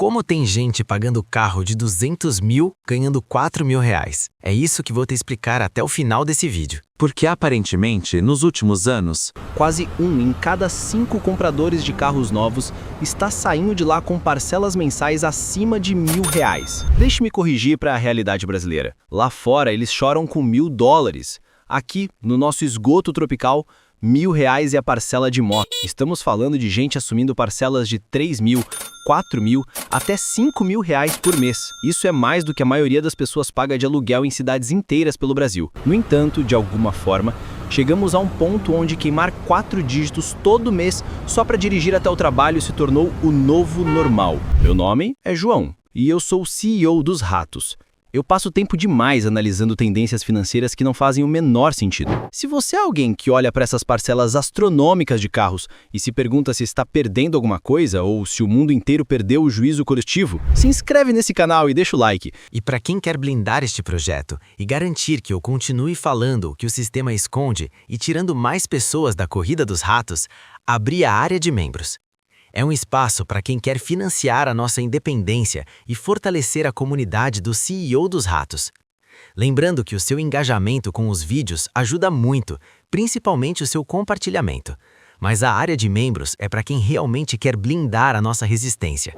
Como tem gente pagando carro de 200 mil ganhando 4 mil reais? É isso que vou te explicar até o final desse vídeo. Porque aparentemente, nos últimos anos, quase 1 em cada 5 compradores de carros novos está saindo de lá com parcelas mensais acima de R$ 1.000. Deixe-me corrigir para a realidade brasileira. Lá fora eles choram com $1.000. Aqui, no nosso esgoto tropical, R$ 1.000 é a parcela de moto. Estamos falando de gente assumindo parcelas de 3 mil, 4 mil, até 5 mil reais por mês. Isso é mais do que a maioria das pessoas paga de aluguel em cidades inteiras pelo Brasil. No entanto, de alguma forma, chegamos a um ponto onde queimar 4 dígitos todo mês só para dirigir até o trabalho se tornou o novo normal. Meu nome é João e eu sou o CEO dos Ratos. Eu passo tempo demais analisando tendências financeiras que não fazem o menor sentido. Se você é alguém que olha para essas parcelas astronômicas de carros e se pergunta se está perdendo alguma coisa ou se o mundo inteiro perdeu o juízo coletivo, se inscreve nesse canal e deixa o like. E para quem quer blindar este projeto e garantir que eu continue falando o que o sistema esconde e tirando mais pessoas da corrida dos ratos, abri a área de membros. É um espaço para quem quer financiar a nossa independência e fortalecer a comunidade do CEO dos Ratos. Lembrando que o seu engajamento com os vídeos ajuda muito, principalmente o seu compartilhamento. Mas a área de membros é para quem realmente quer blindar a nossa resistência.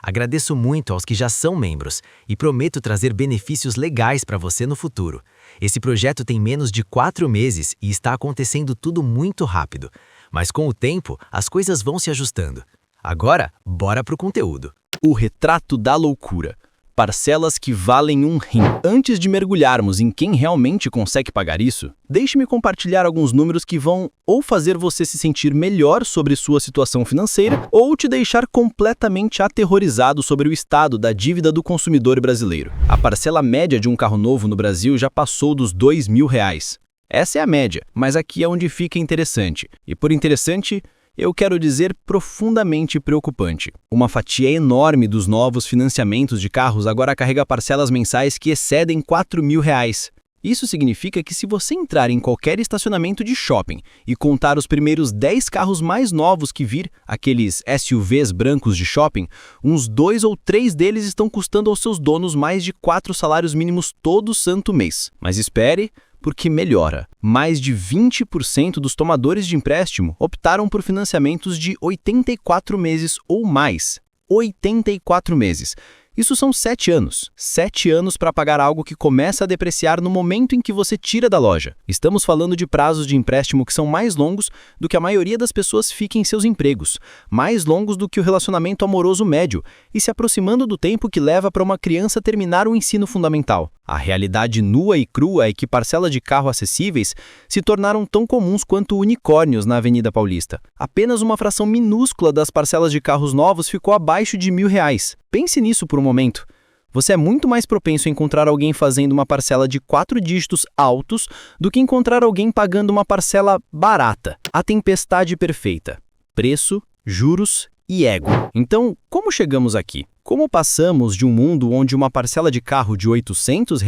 Agradeço muito aos que já são membros e prometo trazer benefícios legais para você no futuro. Esse projeto tem menos de 4 meses e está acontecendo tudo muito rápido. Mas com o tempo, as coisas vão se ajustando. Agora, bora pro conteúdo. O retrato da loucura. Parcelas que valem um rim. Antes de mergulharmos em quem realmente consegue pagar isso, deixe-me compartilhar alguns números que vão ou fazer você se sentir melhor sobre sua situação financeira ou te deixar completamente aterrorizado sobre o estado da dívida do consumidor brasileiro. A parcela média de um carro novo no Brasil já passou dos R$ 2.000. Essa é a média, mas aqui é onde fica interessante. E por interessante, eu quero dizer profundamente preocupante. Uma fatia enorme dos novos financiamentos de carros agora carrega parcelas mensais que excedem R$ 4.000. Isso significa que se você entrar em qualquer estacionamento de shopping e contar os primeiros 10 carros mais novos que vir, aqueles SUVs brancos de shopping, uns 2 ou 3 deles estão custando aos seus donos mais de 4 salários mínimos todo santo mês. Mas espere, porque melhora. Mais de 20% dos tomadores de empréstimo optaram por financiamentos de 84 meses ou mais. 84 meses. Isso são 7 anos. 7 anos para pagar algo que começa a depreciar no momento em que você tira da loja. Estamos falando de prazos de empréstimo que são mais longos do que a maioria das pessoas fica em seus empregos, mais longos do que o relacionamento amoroso médio e se aproximando do tempo que leva para uma criança terminar o ensino fundamental. A realidade nua e crua é que parcelas de carro acessíveis se tornaram tão comuns quanto unicórnios na Avenida Paulista. Apenas uma fração minúscula das parcelas de carros novos ficou abaixo de R$ 1.000. Pense nisso por um momento. Você é muito mais propenso a encontrar alguém fazendo uma parcela de 4 dígitos altos do que encontrar alguém pagando uma parcela barata. A tempestade perfeita. Preço, juros e ego. Então, como chegamos aqui? Como passamos de um mundo onde uma parcela de carro de R$ 800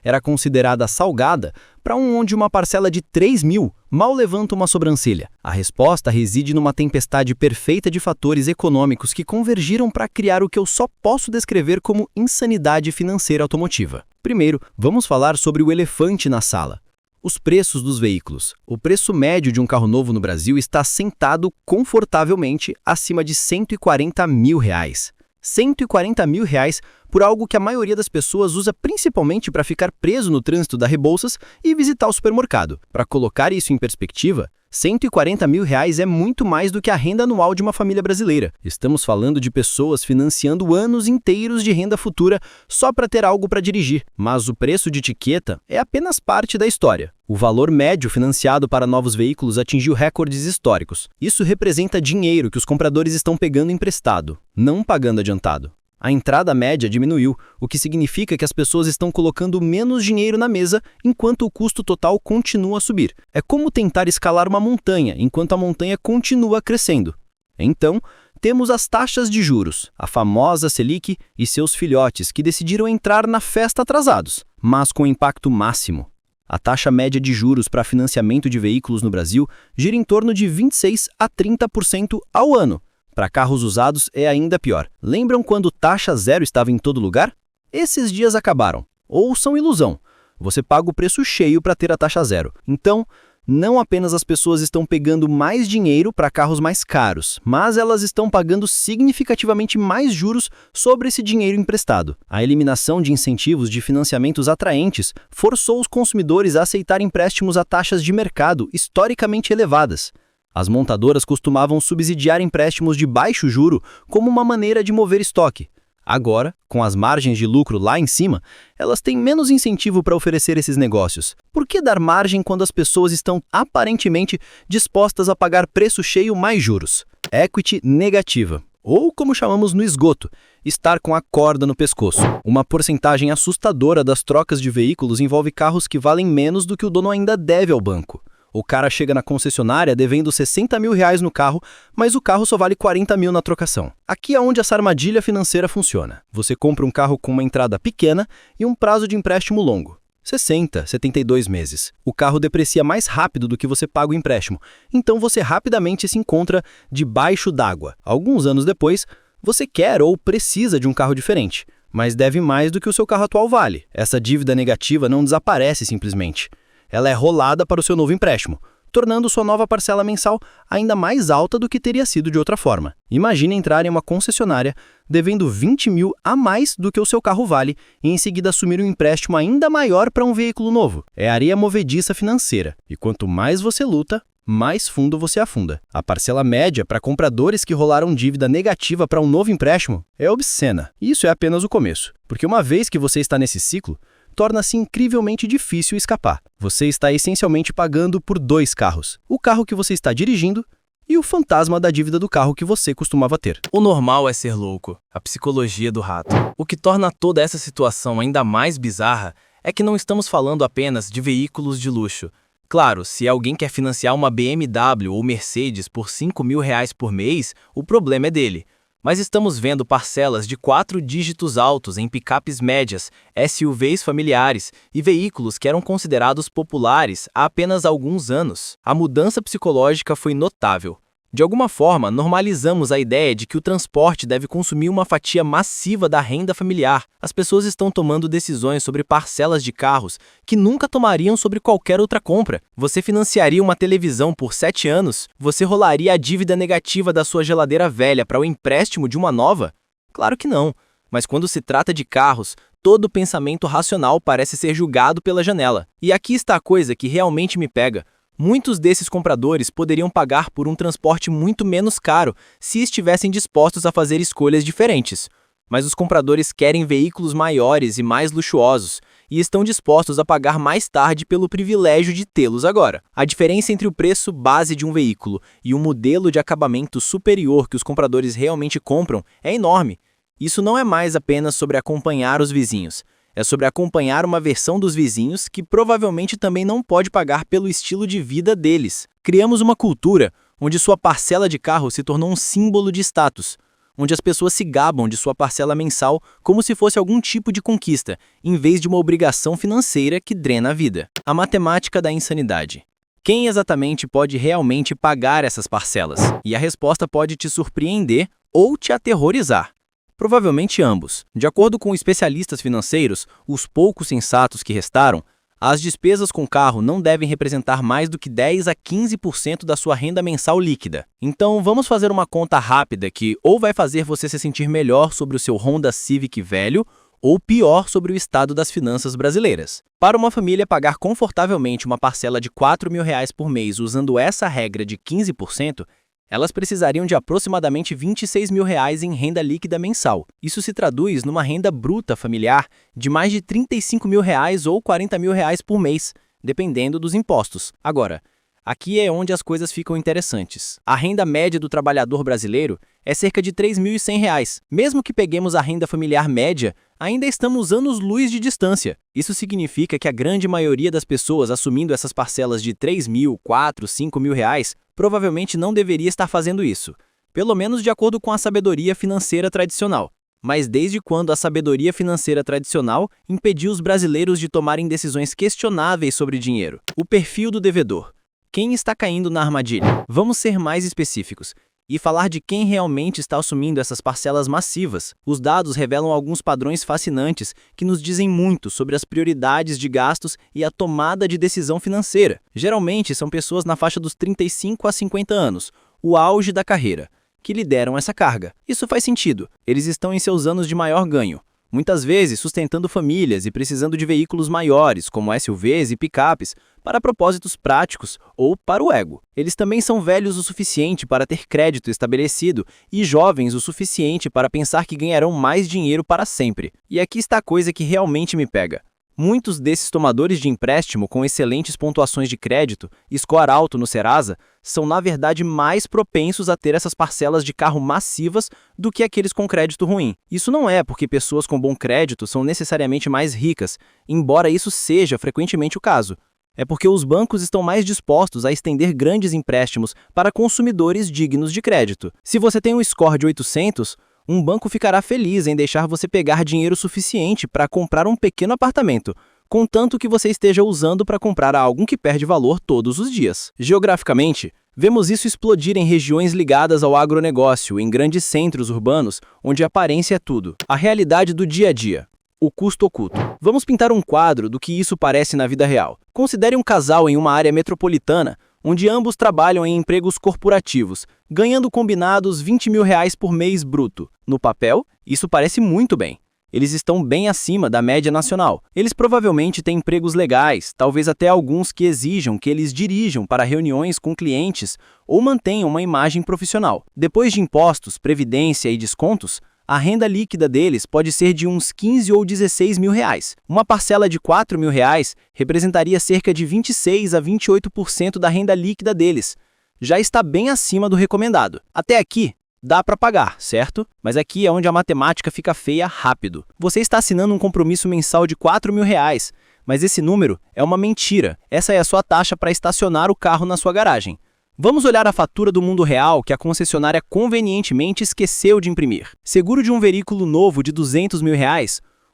era considerada salgada para um onde uma parcela de 3 mil mal levanta uma sobrancelha? A resposta reside numa tempestade perfeita de fatores econômicos que convergiram para criar o que eu só posso descrever como insanidade financeira automotiva. Primeiro, vamos falar sobre o elefante na sala. Os preços dos veículos. O preço médio de um carro novo no Brasil está sentado confortavelmente acima de R$ 140 mil. R$ 140 mil por algo que a maioria das pessoas usa principalmente para ficar preso no trânsito da Rebouças e visitar o supermercado. Para colocar isso em perspectiva, R$ 140 mil é muito mais do que a renda anual de uma família brasileira. Estamos falando de pessoas financiando anos inteiros de renda futura só para ter algo para dirigir. Mas o preço de etiqueta é apenas parte da história. O valor médio financiado para novos veículos atingiu recordes históricos. Isso representa dinheiro que os compradores estão pegando emprestado, não pagando adiantado. A entrada média diminuiu, o que significa que as pessoas estão colocando menos dinheiro na mesa enquanto o custo total continua a subir. É como tentar escalar uma montanha enquanto a montanha continua crescendo. Então, temos as taxas de juros, a famosa Selic e seus filhotes que decidiram entrar na festa atrasados, mas com impacto máximo. A taxa média de juros para financiamento de veículos no Brasil gira em torno de 26% a 30% ao ano, Para carros usados é ainda pior. Lembram quando taxa zero estava em todo lugar? Esses dias acabaram. Ou são ilusão. Você paga o preço cheio para ter a taxa zero. Então, não apenas as pessoas estão pegando mais dinheiro para carros mais caros, mas elas estão pagando significativamente mais juros sobre esse dinheiro emprestado. A eliminação de incentivos de financiamentos atraentes forçou os consumidores a aceitar empréstimos a taxas de mercado historicamente elevadas. As montadoras costumavam subsidiar empréstimos de baixo juro como uma maneira de mover estoque. Agora, com as margens de lucro lá em cima, elas têm menos incentivo para oferecer esses negócios. Por que dar margem quando as pessoas estão aparentemente dispostas a pagar preço cheio mais juros? Equity negativa, ou como chamamos no esgoto, estar com a corda no pescoço. Uma porcentagem assustadora das trocas de veículos envolve carros que valem menos do que o dono ainda deve ao banco. O cara chega na concessionária devendo 60 mil reais no carro, mas o carro só vale 40 mil na trocação. Aqui é onde essa armadilha financeira funciona. Você compra um carro com uma entrada pequena e um prazo de empréstimo longo. 60, 72 meses. O carro deprecia mais rápido do que você paga o empréstimo, então você rapidamente se encontra debaixo d'água. Alguns anos depois, você quer ou precisa de um carro diferente, mas deve mais do que o seu carro atual vale. Essa dívida negativa não desaparece simplesmente. Ela é rolada para o seu novo empréstimo, tornando sua nova parcela mensal ainda mais alta do que teria sido de outra forma. Imagine entrar em uma concessionária devendo 20 mil a mais do que o seu carro vale e em seguida assumir um empréstimo ainda maior para um veículo novo. É areia movediça financeira, e quanto mais você luta, mais fundo você afunda. A parcela média para compradores que rolaram dívida negativa para um novo empréstimo é obscena. E isso é apenas o começo, porque uma vez que você está nesse ciclo, torna-se incrivelmente difícil escapar. Você está essencialmente pagando por dois carros. O carro que você está dirigindo e o fantasma da dívida do carro que você costumava ter. O normal é ser louco, a psicologia do rato. O que torna toda essa situação ainda mais bizarra é que não estamos falando apenas de veículos de luxo. Claro, se alguém quer financiar uma BMW ou Mercedes por 5 mil reais por mês, o problema é dele. Mas estamos vendo parcelas de 4 dígitos altos em picapes médias, SUVs familiares e veículos que eram considerados populares há apenas alguns anos. A mudança psicológica foi notável. De alguma forma, normalizamos a ideia de que o transporte deve consumir uma fatia massiva da renda familiar. As pessoas estão tomando decisões sobre parcelas de carros que nunca tomariam sobre qualquer outra compra. Você financiaria uma televisão por 7 anos? Você rolaria a dívida negativa da sua geladeira velha para o empréstimo de uma nova? Claro que não. Mas quando se trata de carros, todo pensamento racional parece ser julgado pela janela. E aqui está a coisa que realmente me pega. Muitos desses compradores poderiam pagar por um transporte muito menos caro se estivessem dispostos a fazer escolhas diferentes. Mas os compradores querem veículos maiores e mais luxuosos e estão dispostos a pagar mais tarde pelo privilégio de tê-los agora. A diferença entre o preço base de um veículo e o modelo de acabamento superior que os compradores realmente compram é enorme. Isso não é mais apenas sobre acompanhar os vizinhos. É sobre acompanhar uma versão dos vizinhos que provavelmente também não pode pagar pelo estilo de vida deles. Criamos uma cultura onde sua parcela de carro se tornou um símbolo de status, onde as pessoas se gabam de sua parcela mensal como se fosse algum tipo de conquista, em vez de uma obrigação financeira que drena a vida. A matemática da insanidade. Quem exatamente pode realmente pagar essas parcelas? E a resposta pode te surpreender ou te aterrorizar. Provavelmente ambos. De acordo com especialistas financeiros, os poucos sensatos que restaram, as despesas com carro não devem representar mais do que 10 a 15% da sua renda mensal líquida. Então, vamos fazer uma conta rápida que ou vai fazer você se sentir melhor sobre o seu Honda Civic velho, ou pior sobre o estado das finanças brasileiras. Para uma família pagar confortavelmente uma parcela de 4 mil reais por mês usando essa regra de 15%, elas precisariam de aproximadamente 26 mil reais em renda líquida mensal. Isso se traduz numa renda bruta familiar de mais de 35 mil reais ou 40 mil reais por mês, dependendo dos impostos. Agora, aqui é onde as coisas ficam interessantes. A renda média do trabalhador brasileiro é cerca de R$ 3.100. Mesmo que peguemos a renda familiar média, ainda estamos anos-luz de distância. Isso significa que a grande maioria das pessoas assumindo essas parcelas de 3 mil, 4, 5 mil reais provavelmente não deveria estar fazendo isso, pelo menos de acordo com a sabedoria financeira tradicional. Mas desde quando a sabedoria financeira tradicional impediu os brasileiros de tomarem decisões questionáveis sobre dinheiro? O perfil do devedor. Quem está caindo na armadilha? Vamos ser mais específicos. E falar de quem realmente está assumindo essas parcelas massivas. Os dados revelam alguns padrões fascinantes que nos dizem muito sobre as prioridades de gastos e a tomada de decisão financeira. Geralmente são pessoas na faixa dos 35 a 50 anos, o auge da carreira, que lideram essa carga. Isso faz sentido. Eles estão em seus anos de maior ganho, muitas vezes sustentando famílias e precisando de veículos maiores, como SUVs e picapes, para propósitos práticos ou para o ego. Eles também são velhos o suficiente para ter crédito estabelecido e jovens o suficiente para pensar que ganharão mais dinheiro para sempre. E aqui está a coisa que realmente me pega. Muitos desses tomadores de empréstimo com excelentes pontuações de crédito e score alto no Serasa são, na verdade, mais propensos a ter essas parcelas de carro massivas do que aqueles com crédito ruim. Isso não é porque pessoas com bom crédito são necessariamente mais ricas, embora isso seja frequentemente o caso. É porque os bancos estão mais dispostos a estender grandes empréstimos para consumidores dignos de crédito. Se você tem um score de 800, um banco ficará feliz em deixar você pegar dinheiro suficiente para comprar um pequeno apartamento, contanto que você esteja usando para comprar algo que perde valor todos os dias. Geograficamente, vemos isso explodir em regiões ligadas ao agronegócio, em grandes centros urbanos, onde a aparência é tudo. A realidade do dia a dia. O custo oculto. Vamos pintar um quadro do que isso parece na vida real. Considere um casal em uma área metropolitana, onde ambos trabalham em empregos corporativos, ganhando combinados R$20 mil por mês bruto. No papel, isso parece muito bem. Eles estão bem acima da média nacional. Eles provavelmente têm empregos legais, talvez até alguns que exijam que eles dirijam para reuniões com clientes ou mantenham uma imagem profissional. Depois de impostos, previdência e descontos, a renda líquida deles pode ser de uns 15 ou 16 mil reais. Uma parcela de R$4 mil representaria cerca de 26 a 28% da renda líquida deles. Já está bem acima do recomendado. Até aqui, dá para pagar, certo? Mas aqui é onde a matemática fica feia rápido. Você está assinando um compromisso mensal de R$4 mil, mas esse número é uma mentira. Essa é a sua taxa para estacionar o carro na sua garagem. Vamos olhar a fatura do mundo real que a concessionária convenientemente esqueceu de imprimir. Seguro de um veículo novo de R$200 mil,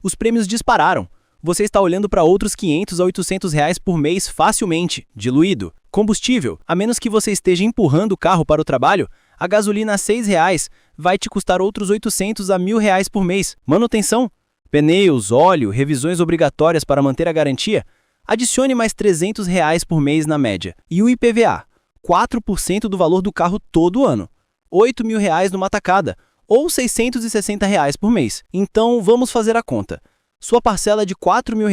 os prêmios dispararam. Você está olhando para outros 500 a 800 reais por mês facilmente, diluído. Combustível, a menos que você esteja empurrando o carro para o trabalho, a gasolina a R$6 vai te custar outros 800 a R$1.000 por mês. Manutenção, pneus, óleo, revisões obrigatórias para manter a garantia, adicione mais R$300 por mês na média. E o IPVA? 4% do valor do carro todo ano, R$8 mil numa tacada, ou R$660 por mês. Então, vamos fazer a conta. Sua parcela de R$4 mil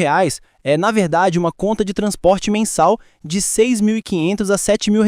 é, na verdade, uma conta de transporte mensal de R$6.500 a R$7 mil.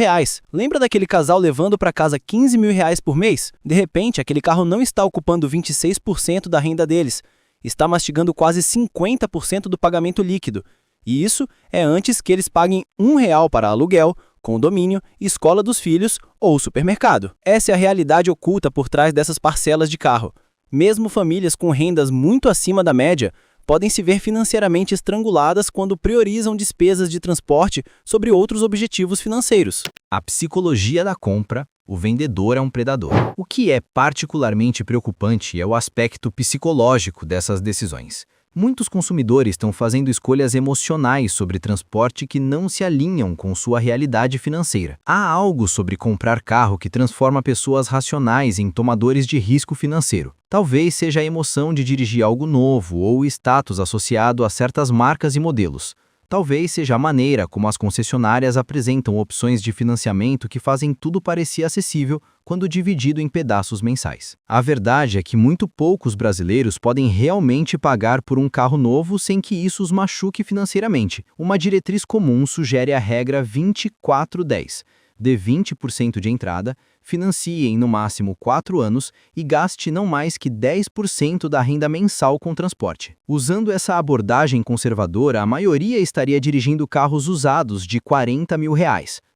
Lembra daquele casal levando para casa R$15 mil por mês? De repente, aquele carro não está ocupando 26% da renda deles, está mastigando quase 50% do pagamento líquido. E isso é antes que eles paguem R$1 para aluguel, condomínio, escola dos filhos ou supermercado. Essa é a realidade oculta por trás dessas parcelas de carro. Mesmo famílias com rendas muito acima da média podem se ver financeiramente estranguladas quando priorizam despesas de transporte sobre outros objetivos financeiros. A psicologia da compra, o vendedor é um predador. O que é particularmente preocupante é o aspecto psicológico dessas decisões. Muitos consumidores estão fazendo escolhas emocionais sobre transporte que não se alinham com sua realidade financeira. Há algo sobre comprar carro que transforma pessoas racionais em tomadores de risco financeiro. Talvez seja a emoção de dirigir algo novo ou o status associado a certas marcas e modelos. Talvez seja a maneira como as concessionárias apresentam opções de financiamento que fazem tudo parecer acessível quando dividido em pedaços mensais. A verdade é que muito poucos brasileiros podem realmente pagar por um carro novo sem que isso os machuque financeiramente. Uma diretriz comum sugere a regra 24/10. Dê 20% de entrada, financie em no máximo 4 anos e gaste não mais que 10% da renda mensal com transporte. Usando essa abordagem conservadora, a maioria estaria dirigindo carros usados de R$40 mil,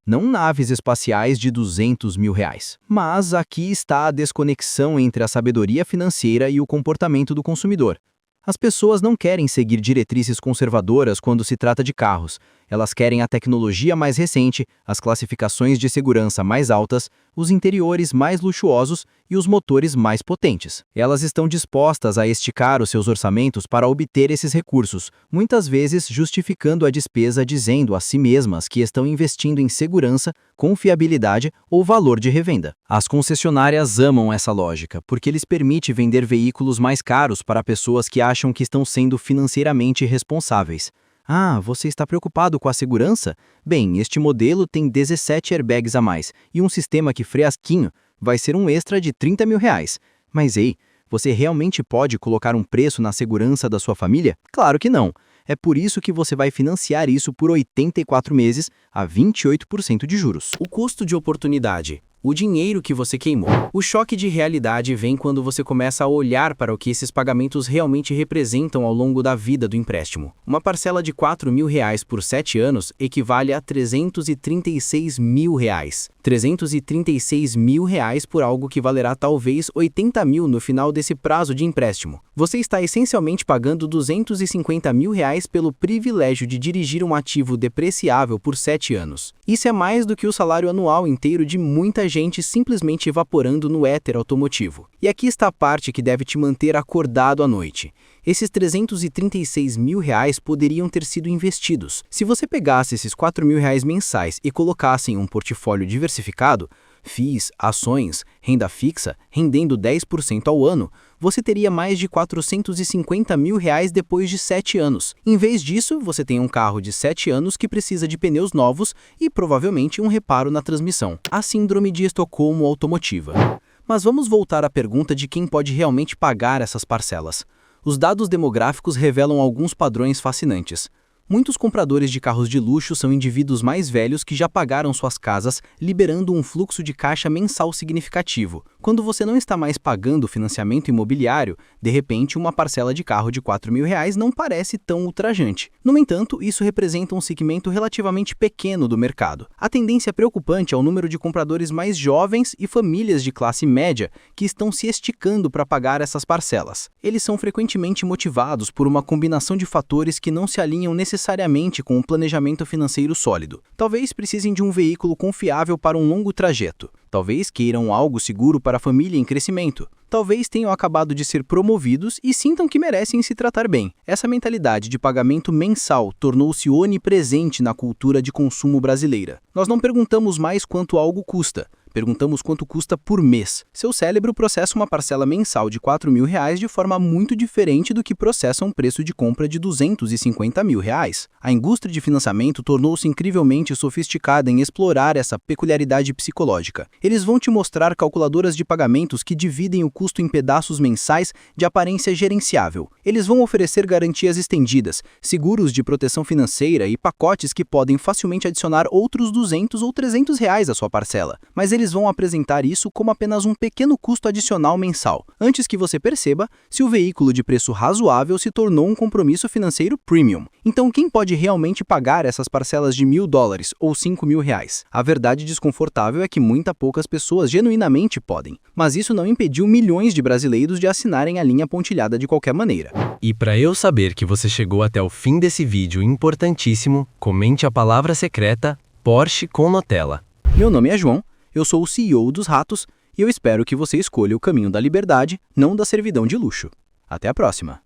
não naves espaciais de R$200 mil. Mas aqui está a desconexão entre a sabedoria financeira e o comportamento do consumidor. As pessoas não querem seguir diretrizes conservadoras quando se trata de carros. Elas querem a tecnologia mais recente, as classificações de segurança mais altas, os interiores mais luxuosos e os motores mais potentes. Elas estão dispostas a esticar os seus orçamentos para obter esses recursos, muitas vezes justificando a despesa dizendo a si mesmas que estão investindo em segurança, confiabilidade ou valor de revenda. As concessionárias amam essa lógica, porque lhes permite vender veículos mais caros para pessoas que acham que estão sendo financeiramente responsáveis. Ah, você está preocupado com a segurança? Bem, este modelo tem 17 airbags a mais e um sistema que freia asquinho. Vai ser um extra de R$30 mil. Mas ei, você realmente pode colocar um preço na segurança da sua família? Claro que não. É por isso que você vai financiar isso por 84 meses a 28% de juros. O custo de oportunidade. O dinheiro que você queimou. O choque de realidade vem quando você começa a olhar para o que esses pagamentos realmente representam ao longo da vida do empréstimo. Uma parcela de R$4 mil por 7 anos equivale a R$336 mil. R$336 mil por algo que valerá talvez R$80 mil no final desse prazo de empréstimo. Você está essencialmente pagando R$250 mil pelo privilégio de dirigir um ativo depreciável por 7 anos. Isso é mais do que o salário anual inteiro de muita gente simplesmente evaporando no éter automotivo. E aqui está a parte que deve te manter acordado à noite. Esses R$336 mil poderiam ter sido investidos. Se você pegasse esses R$4 mil mensais e colocasse em um portfólio diversificado, FIIs, ações, renda fixa, rendendo 10% ao ano, você teria mais de R$450 mil depois de 7 anos. Em vez disso, você tem um carro de 7 anos que precisa de pneus novos e provavelmente um reparo na transmissão. A síndrome de Estocolmo automotiva. Mas vamos voltar à pergunta de quem pode realmente pagar essas parcelas. Os dados demográficos revelam alguns padrões fascinantes. Muitos compradores de carros de luxo são indivíduos mais velhos que já pagaram suas casas, liberando um fluxo de caixa mensal significativo. Quando você não está mais pagando financiamento imobiliário, de repente uma parcela de carro de R$4 mil não parece tão ultrajante. No entanto, isso representa um segmento relativamente pequeno do mercado. A tendência preocupante é o número de compradores mais jovens e famílias de classe média que estão se esticando para pagar essas parcelas. Eles são frequentemente motivados por uma combinação de fatores que não se alinham necessariamente com um planejamento financeiro sólido. Talvez precisem de um veículo confiável para um longo trajeto. Talvez queiram algo seguro para a família em crescimento. Talvez tenham acabado de ser promovidos e sintam que merecem se tratar bem. Essa mentalidade de pagamento mensal tornou-se onipresente na cultura de consumo brasileira. Nós não perguntamos mais quanto algo custa. Perguntamos quanto custa por mês. Seu cérebro processa uma parcela mensal de R$4 mil de forma muito diferente do que processa um preço de compra de R$250 mil. A indústria de financiamento tornou-se incrivelmente sofisticada em explorar essa peculiaridade psicológica. Eles vão te mostrar calculadoras de pagamentos que dividem o custo em pedaços mensais de aparência gerenciável. Eles vão oferecer garantias estendidas, seguros de proteção financeira e pacotes que podem facilmente adicionar outros R$200 ou R$300 à sua parcela. Mas eles vão apresentar isso como apenas um pequeno custo adicional mensal, antes que você perceba se o veículo de preço razoável se tornou um compromisso financeiro premium. Então, quem pode realmente pagar essas parcelas de $1.000 ou R$5 mil? A verdade desconfortável é que poucas pessoas genuinamente podem, mas isso não impediu milhões de brasileiros de assinarem a linha pontilhada de qualquer maneira. E para eu saber que você chegou até o fim desse vídeo importantíssimo, comente a palavra secreta Porsche com Nutella. Meu nome é João. Eu sou o CEO dos Ratos e eu espero que você escolha o caminho da liberdade, não da servidão de luxo. Até a próxima!